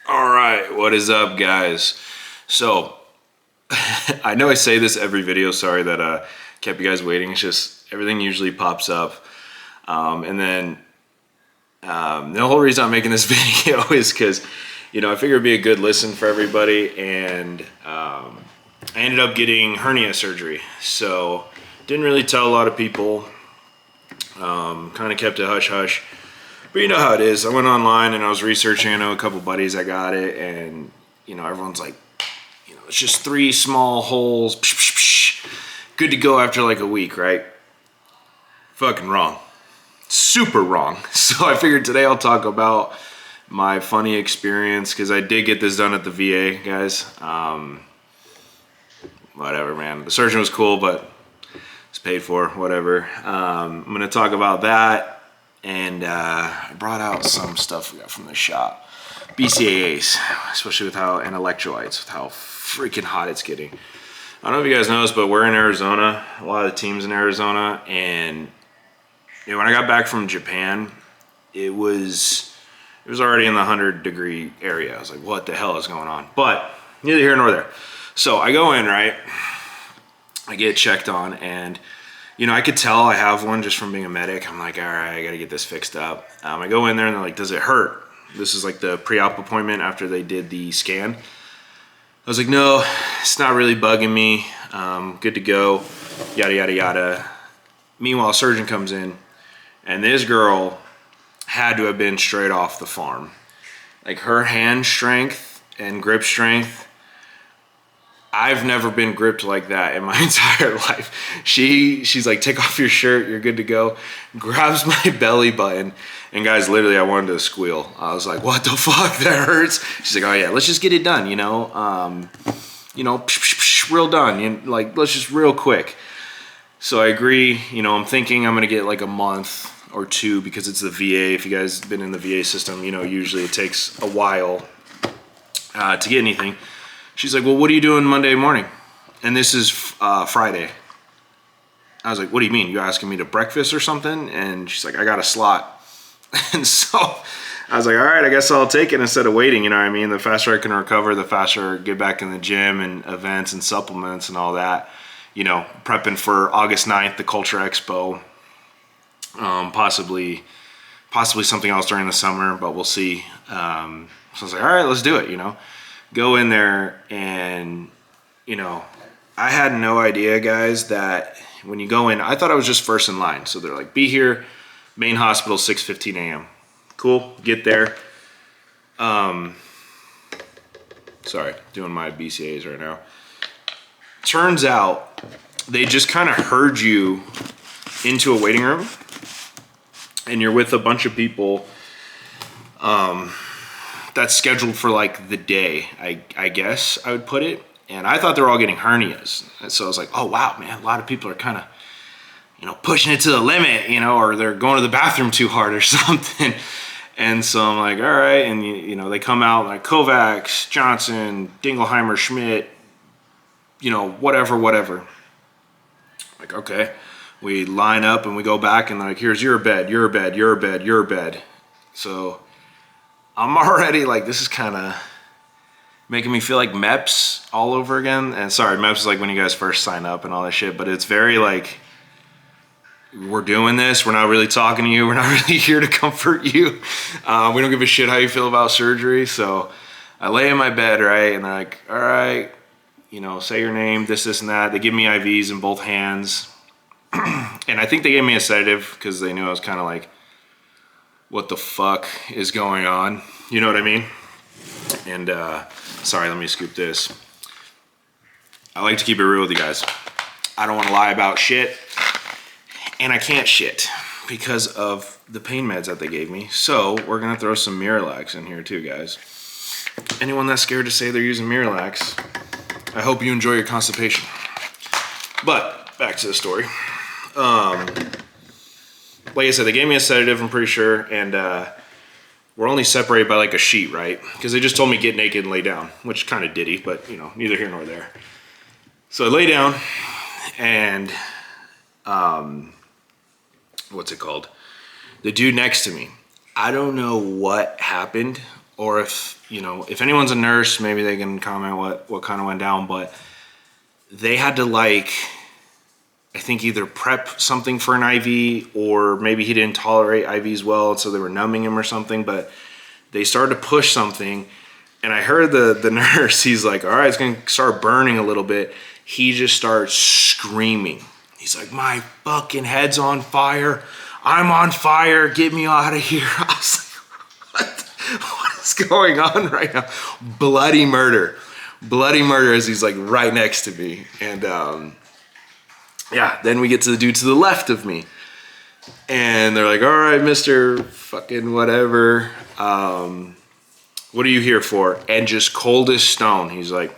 All right, what is up, guys? So, I know I say this every video. Sorry that kept you guys waiting. It's just everything usually pops up, and then the whole reason I'm making this video is because I figured it'd be a good listen for everybody, and I ended up getting hernia surgery. So, didn't really tell a lot of people. Kind of kept it hush hush. But you know how it is. I went online and I was researching. I know a couple buddies that got it, and everyone's like, it's just 3 small holes, psh, psh, psh, good to go after like a week, right? Fucking wrong. Super wrong. So I figured today I'll talk about my funny experience, because I did get this done at the VA, guys. Whatever, man. The surgeon was cool, but it's paid for, whatever. I'm gonna talk about that. And I brought out some stuff we got from the shop. BCAAs, especially and electrolytes, with how freaking hot it's getting. I don't know if you guys know this, but we're in Arizona. A lot of the teams in Arizona. And when I got back from Japan, it was already in the 100-degree area. I was like, what the hell is going on? But neither here nor there. So I go in, right? I get checked on, and I could tell I have one just from being a medic. I'm like, all right, I got to get this fixed up. I go in there and they're like, does it hurt? This is like the pre-op appointment after they did the scan. I was like, no, it's not really bugging me. Good to go, yada, yada, yada. Meanwhile, a surgeon comes in, and this girl had to have been straight off the farm. Like, her hand strength and grip strength, I've never been gripped like that in my entire life. She's like, take off your shirt, you're good to go. Grabs my belly button, and guys, literally I wanted to squeal. I was like, what the fuck, that hurts. She's like, oh yeah, let's just get it done, real done. Let's just real quick. So I agree. I'm thinking I'm gonna get like a month or 2, because it's the VA. If you guys been in the VA system, usually it takes a while to get anything. She's like, well, what are you doing Monday morning? And this is Friday. I was like, what do you mean? You asking me to breakfast or something? And she's like, I got a slot. And so I was like, all right, I guess I'll take it instead of waiting. You know what I mean? The faster I can recover, the faster I get back in the gym and events and supplements and all that. Prepping for August 9th, the Culture Expo. Possibly something else during the summer, but we'll see. So I was like, all right, let's do it, Go in there, and I had no idea, guys, that when you go in, I thought I was just first in line. So they're like, be here, main hospital, 6:15 a.m. Cool, get there. Sorry, doing my BCAAs right now. Turns out they just kind of herd you into a waiting room, and you're with a bunch of people that's scheduled for like the day, I guess I would put it. And I thought they were all getting hernias. And so I was like, oh wow, man, a lot of people are kind of, pushing it to the limit, or they're going to the bathroom too hard or something. And so I'm like, all right. And they come out like Kovacs, Johnson, Dingleheimer, Schmidt, whatever. Like, okay. We line up and we go back, and like, here's your bed, your bed, your bed, your bed. So I'm already like, this is kind of making me feel like MEPS all over again. And sorry, MEPS is like when you guys first sign up and all that shit, but it's very like, we're doing this, we're not really talking to you, we're not really here to comfort you. We don't give a shit how you feel about surgery. So I lay in my bed, right? And they're like, all right, say your name, this and that. They give me IVs in both hands. And I think they gave me a sedative because they knew I was kind of like, what the fuck is going on? You know what I mean? And sorry, let me scoop this. I like to keep it real with you guys. I don't want to lie about shit, and I can't shit because of the pain meds that they gave me. So we're gonna throw some Miralax in here too, guys. Anyone that's scared to say they're using Miralax, I hope you enjoy your constipation. But back to the story. Like I said, they gave me a sedative, I'm pretty sure, and we're only separated by like a sheet, right? Because they just told me get naked and lay down, which kind of ditty, but neither here nor there. So I lay down, and what's it called? The dude next to me, I don't know what happened or if anyone's a nurse, maybe they can comment what kind of went down. But they had to, like, I think either prep something for an IV, or maybe he didn't tolerate IVs well, so they were numbing him or something. But they started to push something, and I heard the nurse, he's like, all right, it's gonna start burning a little bit. He just starts screaming. He's like, my fucking head's on fire. I'm on fire. Get me out of here. I was like, what is going on right now? Bloody murder. Bloody murder as he's like right next to me. And yeah, then we get to the dude to the left of me. And they're like, all right, Mr. fucking whatever. What are you here for? And just cold as stone, he's like,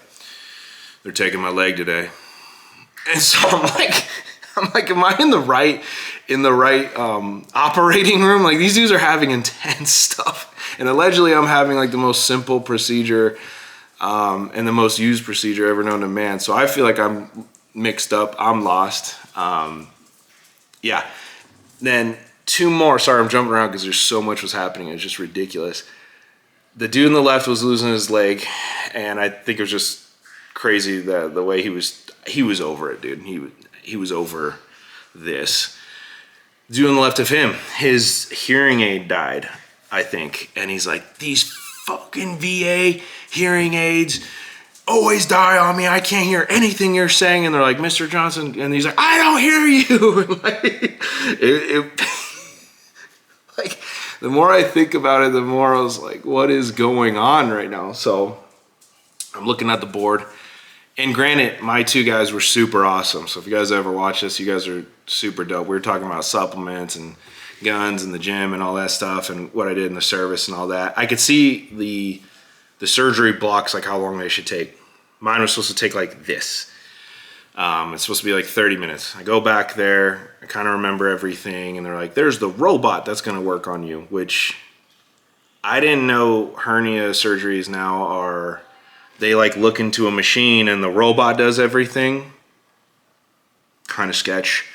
they're taking my leg today. And so I'm like, am I in the right operating room? Like, these dudes are having intense stuff. And allegedly I'm having like the most simple procedure and the most used procedure ever known to man. So I feel like I'm mixed up. I'm lost. Yeah. Then two more. Sorry, I'm jumping around because there's so much was happening. It's just ridiculous. The dude on the left was losing his leg, and I think it was just crazy the way he was over it, dude. He was over this. The dude on the left of him, his hearing aid died, I think, and he's like, these fucking VA hearing aids always die on me. I can't hear anything you're saying. And they're like, Mr. Johnson, and he's like, I don't hear you. And like, like, the more I think about it, the more I was like, what is going on right now? So I'm looking at the board. And granted, my two guys were super awesome. So if you guys ever watch this, you guys are super dope. We were talking about supplements and guns and the gym and all that stuff and what I did in the service and all that. I could see the surgery blocks, like how long they should take. Mine was supposed to take like this. It's supposed to be like 30 minutes. I go back there, I kind of remember everything, and they're like, there's the robot that's going to work on you, which I didn't know hernia surgeries now are, they like look into a machine and the robot does everything. Kind of sketch.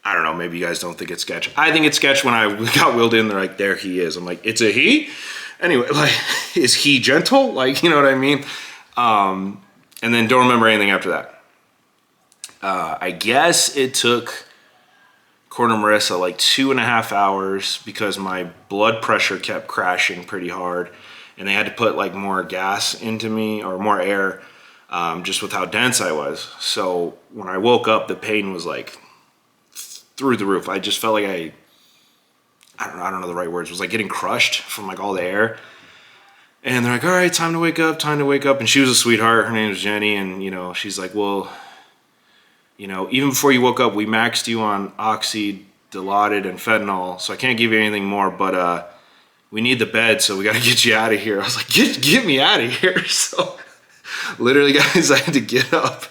I don't know, maybe you guys don't think it's sketch. I think it's sketch. When I got wheeled in, they're like, there he is. I'm like, it's a he? Anyway, like, is he gentle? Like, you know what I mean? And then don't remember anything after that. I guess it took Corner Marissa like 2.5 hours because my blood pressure kept crashing pretty hard, and they had to put like more gas into me, or more air, just with how dense I was. So when I woke up, the pain was like through the roof. I just felt like I don't know the right words. It was like getting crushed from like all the air. And they're like, all right, time to wake up, time to wake up. And she was a sweetheart. Her name was Jenny. And, you know, she's like, well, you know, even before you woke up, we maxed you on oxy, Dilaudid, and fentanyl. So I can't give you anything more, but we need the bed, so we got to get you out of here. I was like, get me out of here. So literally, guys, I had to get up.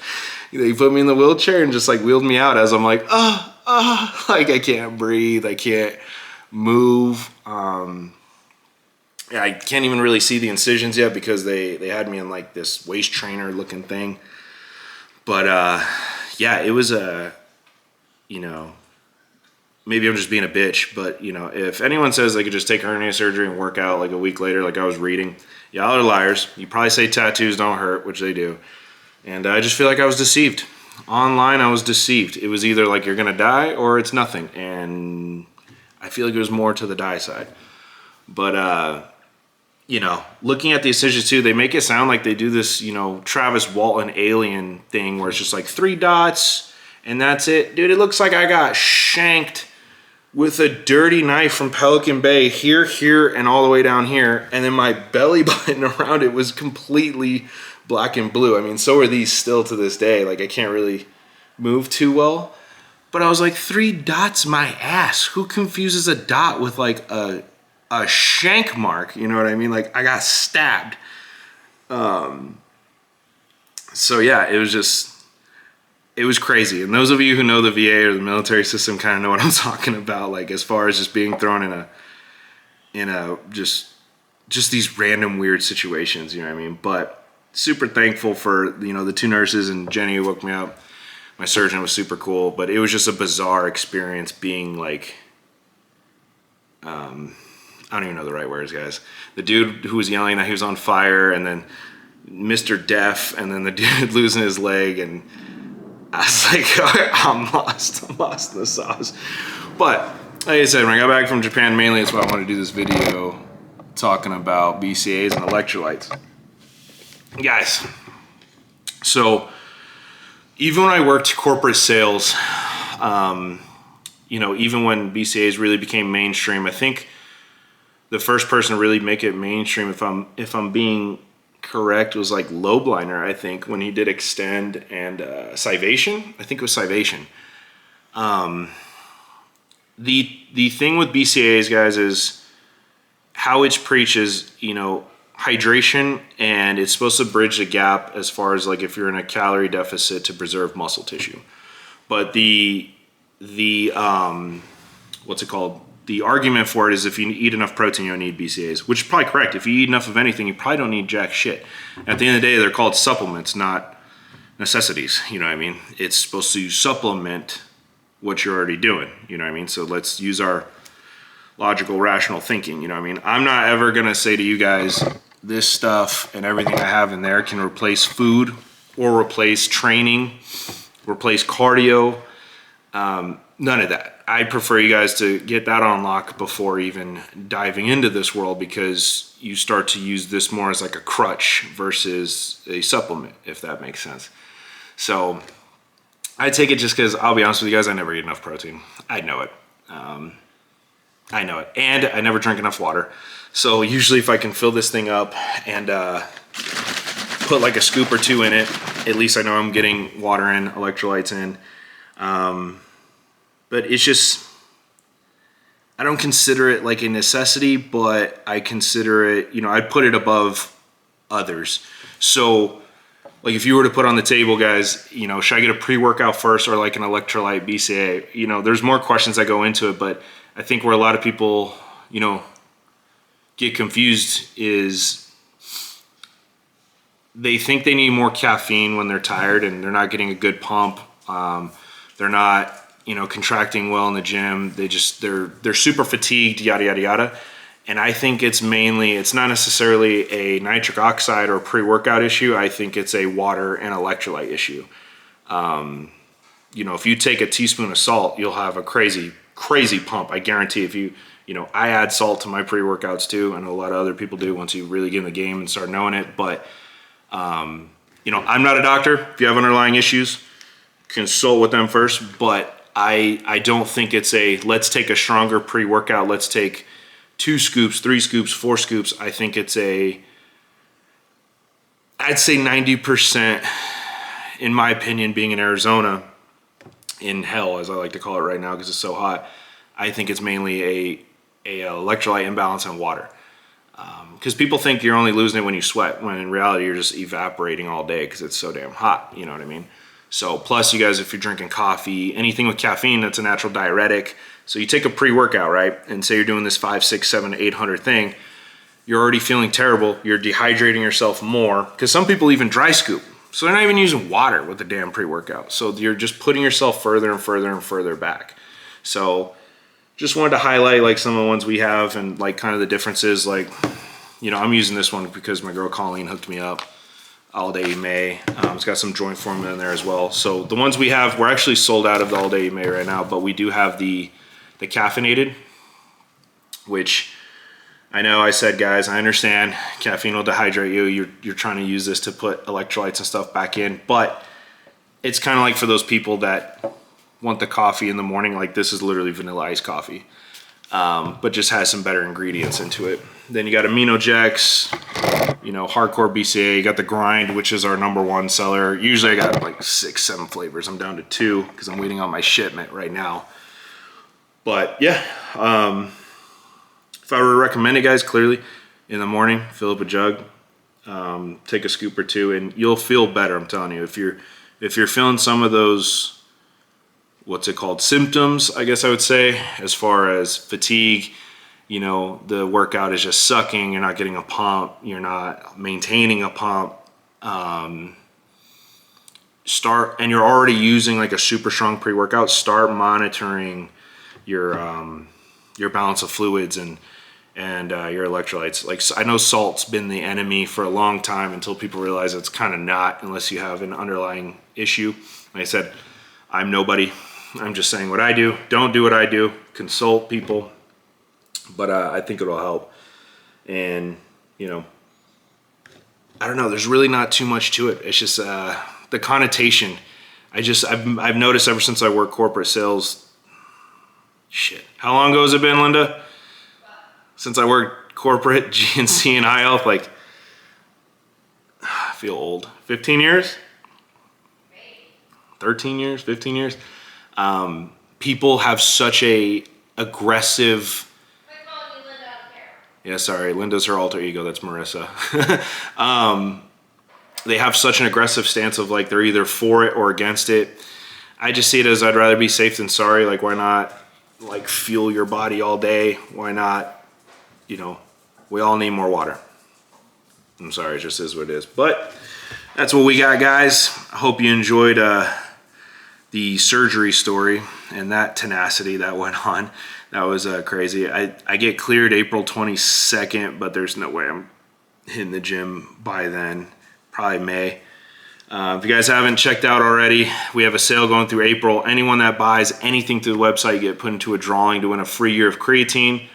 They put me in the wheelchair and just like wheeled me out as I'm like, like I can't breathe. I can't move. Yeah, I can't even really see the incisions yet because they had me in like this waist trainer looking thing. But yeah, it was you know, maybe I'm just being a bitch, but you know, if anyone says they could just take hernia surgery and work out like a week later, like I was reading, y'all are liars. You probably say tattoos don't hurt, which they do. And I just feel like I was deceived. Online, I was deceived. It was either like you're gonna die or it's nothing. And I feel like it was more to the die side. But you know, looking at the incisions too, they make it sound like they do this, you know, Travis Walton alien thing where it's just like 3 dots and that's it. Dude, it looks like I got shanked with a dirty knife from Pelican Bay here, and all the way down here. And then my belly button around it was completely black and blue. I mean, so are these still to this day. Like, I can't really move too well. But I was like, 3 dots my ass. Who confuses a dot with like a shank mark? You know what I mean? Like, I got stabbed. So yeah, it was crazy. And those of you who know the VA or the military system kind of know what I'm talking about. Like, as far as just being thrown in a just these random weird situations, you know what I mean? But super thankful for, you know, the 2 nurses and Jenny who woke me up. My surgeon was super cool, but it was just a bizarre experience being like, I don't even know the right words, guys. The dude who was yelling that he was on fire, and then Mr. Deaf, and then the dude losing his leg, and I was like, I'm lost in the sauce. But like I said, when I got back from Japan, mainly that's why I wanted to do this video talking about BCAAs and electrolytes. Guys, so even when I worked corporate sales, you know, even when BCAAs really became mainstream, I think the first person to really make it mainstream, if I'm being correct, was like Lowbliner, I think, when he did Extend and Civation. I think it was Civation. The thing with BCAAs, guys, is how it's preached is, you know, hydration, and it's supposed to bridge the gap as far as like if you're in a calorie deficit to preserve muscle tissue. But the what's it called? The argument for it is if you eat enough protein, you don't need BCAAs, which is probably correct. If you eat enough of anything, you probably don't need jack shit. At the end of the day, they're called supplements, not necessities. You know what I mean? It's supposed to supplement what you're already doing. You know what I mean? So let's use our logical, rational thinking. You know what I mean? I'm not ever going to say to you guys, this stuff and everything I have in there can replace food or replace training, replace cardio. None of that. I prefer you guys to get that on lock before even diving into this world, because you start to use this more as like a crutch versus a supplement, if that makes sense. So I take it just because, I'll be honest with you guys, I never eat enough protein. I know it. I know it. And I never drink enough water. So usually if I can fill this thing up and put like a scoop or two in it, at least I know I'm getting water in, electrolytes in. But it's just, I don't consider it like a necessity, but I consider it, you know, I put it above others. So like if you were to put on the table, guys, you know, should I get a pre-workout first or like an electrolyte BCAA? You know, there's more questions that go into it, but I think where a lot of people, you know, get confused is they think they need more caffeine when they're tired and they're not getting a good pump. They're not, you know, contracting well in the gym. They're super fatigued, yada, yada, yada. And I think it's mainly, it's not necessarily a nitric oxide or pre-workout issue. I think it's a water and electrolyte issue. You know, if you take a teaspoon of salt, you'll have a crazy, crazy pump. I guarantee if you know, I add salt to my pre-workouts too. I know a lot of other people do once you really get in the game and start knowing it. But, you know, I'm not a doctor. If you have underlying issues, consult with them first. But I don't think it's a, let's take a stronger pre-workout. Let's take 2 scoops, 3 scoops, 4 scoops. I think it's a, I'd say 90%, in my opinion, being in Arizona, in hell, as I like to call it right now because it's so hot, I think it's mainly a electrolyte imbalance in water. Because people think you're only losing it when you sweat, when in reality you're just evaporating all day because it's so damn hot, you know what I mean? So plus you guys, if you're drinking coffee, anything with caffeine, that's a natural diuretic. So you take a pre-workout, right? And say you're doing this 5, 6, 7, 800 thing, you're already feeling terrible. You're dehydrating yourself more, because some people even dry scoop. So they're not even using water with the damn pre-workout. So you're just putting yourself further and further and further back. So just wanted to highlight like some of the ones we have and like kind of the differences. Like, you know, I'm using this one because my girl Colleen hooked me up. All Day May. It's got some joint formula in there as well. So the ones we have, we're actually sold out of the All Day May right now, but we do have the caffeinated, which I know I said, guys, I understand caffeine will dehydrate you. You're trying to use this to put electrolytes and stuff back in, but it's kind of like for those people that want the coffee in the morning, like this is literally vanilla iced coffee, but just has some better ingredients into it. Then you got AminoJex, you know, hardcore BCA. You got the Grind, which is our #1 seller. Usually I got like 6, 7 flavors. I'm down to 2 because I'm waiting on my shipment right now. But yeah, if I were to recommend it, guys, clearly in the morning, fill up a jug, take a scoop or 2, and you'll feel better. I'm telling you, if you're feeling some of those, what's it called, symptoms, I guess I would say, as far as fatigue, you know, the workout is just sucking, you're not getting a pump, you're not maintaining a pump, and you're already using like a super strong pre-workout, start monitoring your balance of fluids and and your electrolytes. Like, I know salt's been the enemy for a long time until people realize it's kind of not, unless you have an underlying issue. Like I said, I'm nobody. I'm just saying what I do. Don't do what I do. Consult people. But I think it'll help. And, you know, I don't know. There's really not too much to it. It's just the connotation. I've noticed ever since I worked corporate sales. Shit. How long ago has it been, Linda? Since I worked corporate GNC and eye health, like, I feel old. 15 years? 13 years? 15 years? People have such a aggressive. Yeah, sorry. Linda's her alter ego. That's Marissa. They have such an aggressive stance of like they're either for it or against it. I just see it as I'd rather be safe than sorry. Like, why not like fuel your body all day? Why not, you know, we all need more water. I'm sorry, it just is what it is. But that's what we got, guys. I hope you enjoyed the surgery story and that tenacity that went on. That was crazy. I get cleared April 22nd, but there's no way I'm hitting the gym by then. Probably May. If you guys haven't checked out already, we have a sale going through April. Anyone that buys anything through the website get put into a drawing to win a free year of creatine.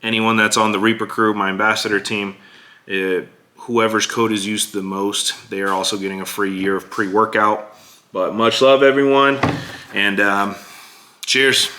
Anyone that's on the Reaper crew, my ambassador team, whoever's code is used the most, they are also getting a free year of pre-workout. But much love, everyone, and cheers.